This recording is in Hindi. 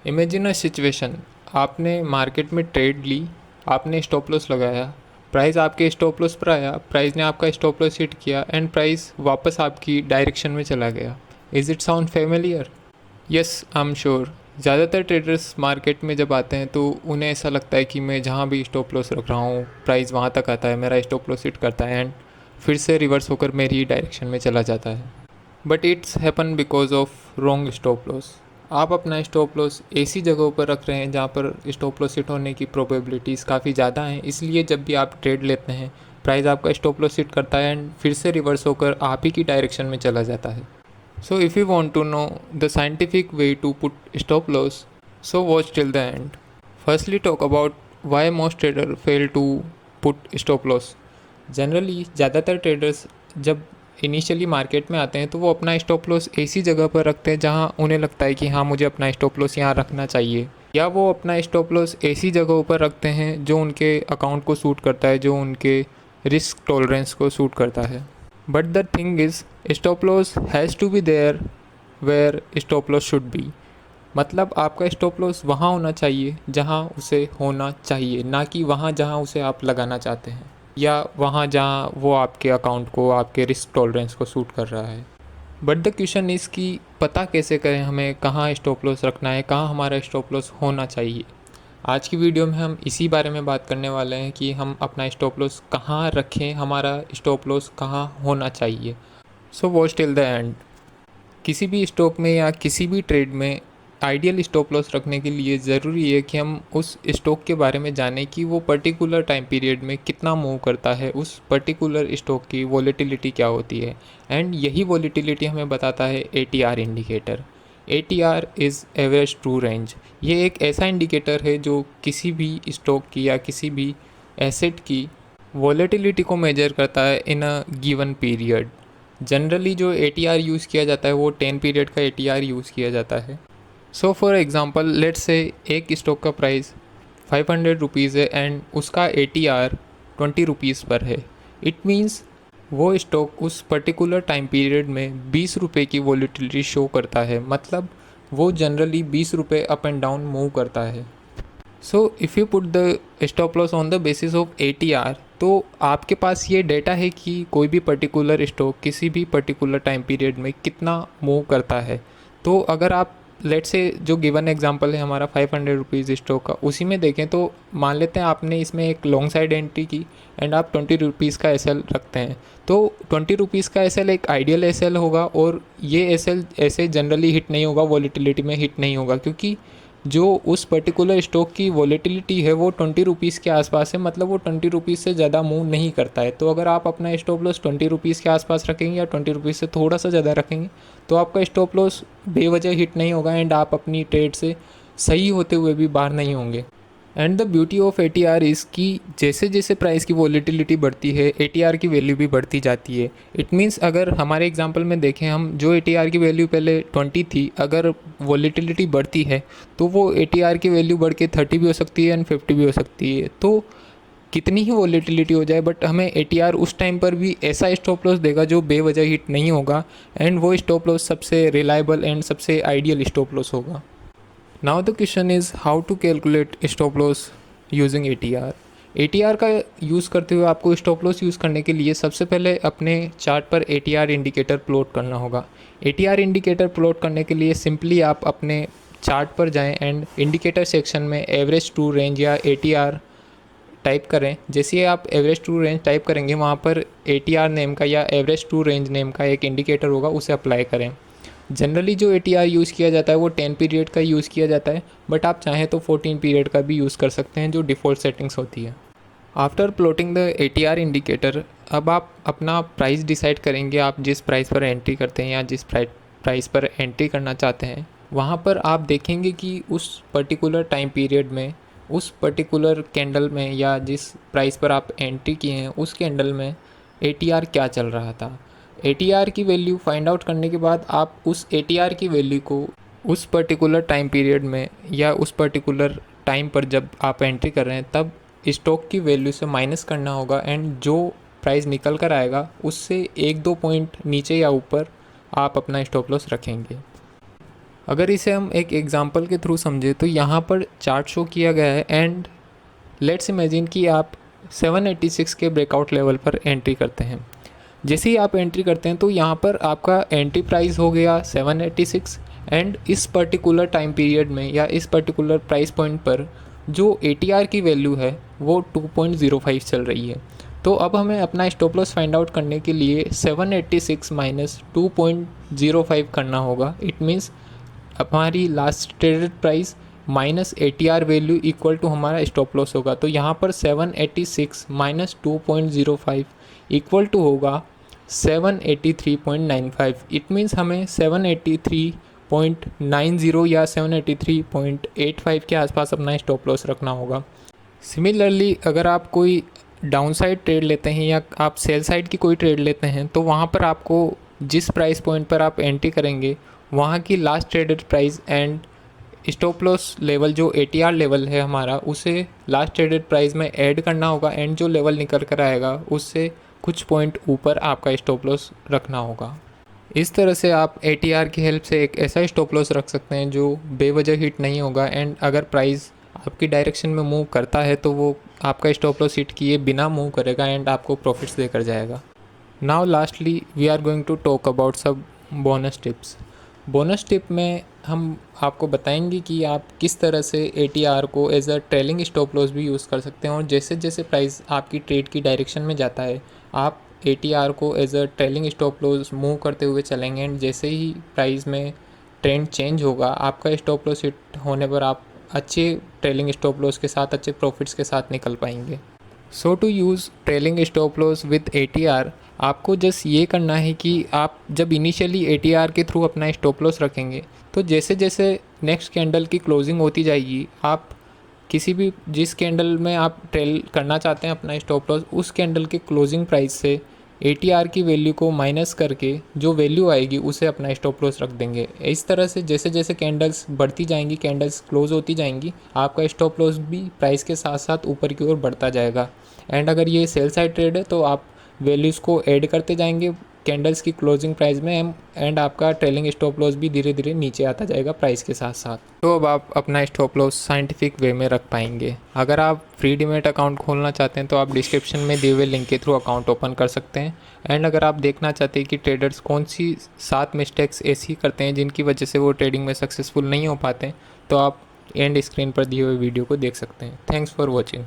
इमेजिन अ सिचुएशन, आपने मार्केट में ट्रेड ली, आपने स्टॉप लॉस लगाया, प्राइस आपके स्टॉप लॉस पर आया, प्राइस ने आपका स्टॉप लॉस हिट किया एंड प्राइस वापस आपकी डायरेक्शन में चला गया। Is it sound familiar? Yes, I am sure. ज़्यादातर ट्रेडर्स मार्केट में जब आते हैं तो उन्हें ऐसा लगता है कि मैं जहाँ भी स्टॉप लॉस रख रहा हूँ प्राइस वहाँ तक आता है, मेरा स्टॉप लॉस हिट करता है एंड फिर से रिवर्स होकर मेरी डायरेक्शन में चला जाता है। But it's happen because of wrong stop loss. आप अपना स्टॉप लॉस ऐसी जगहों पर रख रहे हैं जहाँ पर स्टॉप लॉस हिट होने की प्रोबेबिलिटीज़ काफ़ी ज़्यादा हैं, इसलिए जब भी आप ट्रेड लेते हैं प्राइस आपका स्टॉप लॉस हिट करता है एंड फिर से रिवर्स होकर आप ही की डायरेक्शन में चला जाता है। So if you want to know the scientific way to put stop loss, so watch till the end. Firstly talk about why most trader fail to put stop loss. Generally ज़्यादातर ट्रेडर्स जब इनिशियली मार्केट में आते हैं तो वो अपना स्टॉप लॉस ऐसी जगह पर रखते हैं जहां उन्हें लगता है कि हाँ, मुझे अपना स्टॉप लॉस यहाँ रखना चाहिए, या वो अपना स्टॉप लॉस ऐसी जगहों पर रखते हैं जो उनके अकाउंट को सूट करता है, जो उनके रिस्क टॉलरेंस को सूट करता है। But the thing is, stop loss has to be there where stop loss should be. मतलब आपका स्टॉप लॉस वहाँ होना चाहिए जहाँ उसे होना चाहिए, ना कि वहाँ जहाँ उसे आप लगाना चाहते हैं, या वहाँ जहाँ वो आपके अकाउंट को, आपके रिस्क टॉलरेंस को सूट कर रहा है। बट द क्वेश्चन इज़ कि पता कैसे करें हमें कहाँ स्टॉप लॉस रखना है, कहाँ हमारा स्टॉप लॉस होना चाहिए। आज की वीडियो में हम इसी बारे में बात करने वाले हैं कि हम अपना स्टॉप लॉस कहाँ रखें, हमारा स्टॉप लॉस कहाँ होना चाहिए। सो वॉच टिल द एंड। किसी भी स्टॉक में या किसी भी ट्रेड में आइडियल स्टॉप लॉस रखने के लिए ज़रूरी है कि हम उस स्टॉक के बारे में जानें कि वो पर्टिकुलर टाइम पीरियड में कितना मूव करता है, उस पर्टिकुलर स्टॉक की वॉलेटिलिटी क्या होती है, एंड यही वॉलेटिलिटी हमें बताता है ATR indicator. ATR is average true range. ये एक ऐसा इंडिकेटर है जो किसी भी स्टॉक की या किसी भी एसेट की वॉलेटिलिटी को मेजर करता है इन अ गिवन पीरियड। जनरली जो ATR यूज़ किया जाता है वो 10 पीरियड का ATR यूज़ किया जाता है। So for example let's say एक स्टॉक का प्राइस 500 रुपीज़ है एंड उसका ATR 20 रुपीज़ पर है। इट मीन्स वो स्टॉक उस पर्टिकुलर टाइम पीरियड में 20 रुपये की वॉलेटिलिटी शो करता है, मतलब वो जनरली 20 रुपये अप एंड डाउन मूव करता है। So if you put the stop loss on the basis of ATR, तो आपके पास ये डेटा है कि कोई भी पर्टिकुलर स्टॉक किसी भी पर्टिकुलर टाइम पीरियड में कितना मूव करता है। तो अगर आप लेट से जो गिवन एग्जांपल है हमारा 500 रुपीज़ स्टॉक का, उसी में देखें तो मान लेते हैं आपने इसमें एक लॉन्ग साइड एंट्री की एंड आप 20 रुपीज़ का SL रखते हैं। तो 20 रुपीज़ का SL एक आइडियल SL होगा, और ये SL ऐसे जनरली हिट नहीं होगा, वॉलेटिलिटी में हिट नहीं होगा, क्योंकि जो उस पर्टिकुलर स्टॉक की वॉलेटिलिटी है वो 20 रुपीज़ के आसपास है, मतलब वो 20 रुपीज़ से ज़्यादा मूव नहीं करता है। तो अगर आप अपना स्टॉप लॉस 20 रुपीज़ के आसपास रखेंगे या 20 रुपीज़ से थोड़ा सा ज़्यादा रखेंगे तो आपका स्टॉप लॉस बेवजह हिट नहीं होगा एंड आप अपनी ट्रेड से सही होते हुए भी बाहर नहीं होंगे। And the beauty of ATR is कि जैसे जैसे प्राइस की वॉलेटिलिटी बढ़ती है ATR की वैल्यू भी बढ़ती जाती है। इट मीन्स अगर हमारे एग्जांपल में देखें, हम जो ATR की वैल्यू पहले 20 थी, अगर वॉलेटिलिटी बढ़ती है तो वो ATR की वैल्यू बढ़ के 30 भी हो सकती है एंड 50 भी हो सकती है। तो कितनी ही वॉलेटिलिटी हो जाए, बट हमें ATR उस टाइम पर भी ऐसा स्टॉप लॉस देगा जो बेवजह हिट नहीं होगा, एंड वो स्टॉप लॉस सबसे रिलायबल एंड सबसे आइडियल स्टॉप लॉस होगा। Now the question is how to calculate stop loss using ATR। ATR का यूज़ करते हुए आपको स्टॉप लॉस यूज़ करने के लिए सबसे पहले अपने चार्ट पर ATR इंडिकेटर प्लॉट करना होगा। ATR इंडिकेटर प्लॉट करने के लिए सिंपली आप अपने चार्ट पर जाएं एंड इंडिकेटर सेक्शन में एवरेज ट्रू रेंज या ATR टाइप करें। जैसे ही आप एवरेज ट्रू रेंज टाइप करेंगे वहाँ पर ATR नेम का या एवरेज ट्रू रेंज नेम का एक इंडिकेटर होगा, उसे अप्लाई करें। जनरली जो ATR यूज़ किया जाता है वो 10 पीरियड का यूज़ किया जाता है, बट आप चाहें तो 14 पीरियड का भी यूज़ कर सकते हैं, जो डिफ़ॉल्ट सेटिंग्स होती है। After plotting the ATR indicator, अब आप अपना प्राइस डिसाइड करेंगे। आप जिस प्राइस पर एंट्री करते हैं या जिस प्राइस पर एंट्री करना चाहते हैं, वहाँ पर आप देखेंगे कि उस पर्टिकुलर टाइम पीरियड में, उस पर्टिकुलर कैंडल में, या जिस प्राइस पर आप एंट्री किए हैं उस कैंडल में ATR क्या चल रहा था। ATR की वैल्यू फाइंड आउट करने के बाद आप उस ATR की वैल्यू को उस पर्टिकुलर टाइम पीरियड में या उस पर्टिकुलर टाइम पर जब आप एंट्री कर रहे हैं तब स्टॉक की वैल्यू से माइनस करना होगा, एंड जो प्राइस निकल कर आएगा उससे 1-2 पॉइंट नीचे या ऊपर आप अपना स्टॉप लॉस रखेंगे। अगर इसे हम एक एग्जांपल के थ्रू समझे तो यहाँ पर चार्ट शो किया गया है एंड लेट्स इमेजिन कि आप 786 के ब्रेकआउट लेवल पर एंट्री करते हैं। जैसे ही आप एंट्री करते हैं तो यहाँ पर आपका एंट्री प्राइस हो गया 786 एंड इस पर्टिकुलर टाइम पीरियड में या इस पर्टिकुलर प्राइस पॉइंट पर जो ATR की वैल्यू है वो 2.05 चल रही है। तो अब हमें अपना स्टॉप लॉस फाइंड आउट करने के लिए 786 माइनस 2.05 करना होगा। इट मीन्स हमारी last traded price minus ATR value equal to हमारा स्टॉप लॉस होगा। तो यहाँ पर 786 माइनस 2.05 इक्वल टू होगा 783.95। इट मीन्स हमें 783.90 या 783.85 के आसपास अपना स्टॉप लॉस रखना होगा। सिमिलरली अगर आप कोई डाउन साइड ट्रेड लेते हैं या आप सेल साइड की कोई ट्रेड लेते हैं तो वहाँ पर आपको जिस प्राइस पॉइंट पर आप एंट्री करेंगे वहाँ की last traded price and stop loss level जो ATR लेवल है हमारा उसे लास्ट ट्रेडेड प्राइस में ऐड करना होगा एंड जो लेवल निकल कर आएगा उससे कुछ पॉइंट ऊपर आपका स्टॉप लॉस रखना होगा। इस तरह से आप ATR की हेल्प से एक ऐसा स्टॉप लॉस रख सकते हैं जो बेवजह हिट नहीं होगा एंड अगर प्राइस आपकी डायरेक्शन में मूव करता है तो वो आपका स्टॉप लॉस हिट किए बिना मूव करेगा एंड आपको प्रॉफिट्स देकर जाएगा। Now lastly we are going to talk about some bonus tips. Bonus tip में हम आपको बताएंगे कि आप किस तरह से ATR को as a trailing stop loss भी यूज़ कर सकते हैं और जैसे जैसे प्राइस आपकी ट्रेड की डायरेक्शन में जाता है आप ATR को as a trailing stop loss move करते हुए चलेंगे एंड जैसे ही प्राइस में ट्रेंड चेंज होगा आपका स्टॉप लॉस हिट होने पर आप अच्छे ट्रेलिंग स्टॉप लॉस के साथ अच्छे प्रॉफिट्स के साथ निकल पाएंगे। So to use trailing stop loss with ATR आपको जस्ट ये करना है कि आप जब इनिशियली ATR के थ्रू अपना स्टॉप लॉस रखेंगे तो जैसे जैसे नेक्स्ट कैंडल की क्लोजिंग होती जाएगी आप किसी भी जिस कैंडल में आप ट्रेल करना चाहते हैं अपना स्टॉप लॉस उस कैंडल के क्लोजिंग प्राइस से ATR की वैल्यू को माइनस करके जो वैल्यू आएगी उसे अपना स्टॉप लॉस रख देंगे। इस तरह से जैसे जैसे कैंडल्स बढ़ती जाएंगी कैंडल्स क्लोज होती जाएंगी आपका स्टॉप लॉस भी प्राइस के साथ साथ ऊपर की ओर बढ़ता जाएगा एंड अगर ये सेल साइड ट्रेड है तो आप वैल्यूज़ को ऐड करते जाएंगे कैंडल्स की क्लोजिंग प्राइस में एंड आपका ट्रेलिंग स्टॉप लॉस भी धीरे धीरे नीचे आता जाएगा प्राइस के साथ साथ। तो अब आप अपना स्टॉप लॉस साइंटिफिक वे में रख पाएंगे। अगर आप फ्री डीमैट अकाउंट खोलना चाहते हैं तो आप डिस्क्रिप्शन में दिए हुए लिंक के थ्रू अकाउंट ओपन कर सकते हैं एंड अगर आप देखना चाहते हैं कि ट्रेडर्स कौन सी 7 मिस्टेक्स ऐसी करते हैं जिनकी वजह से वो ट्रेडिंग में सक्सेसफुल नहीं हो पाते तो आप एंड स्क्रीन पर दिए हुए वीडियो को देख सकते हैं। Thanks for watching.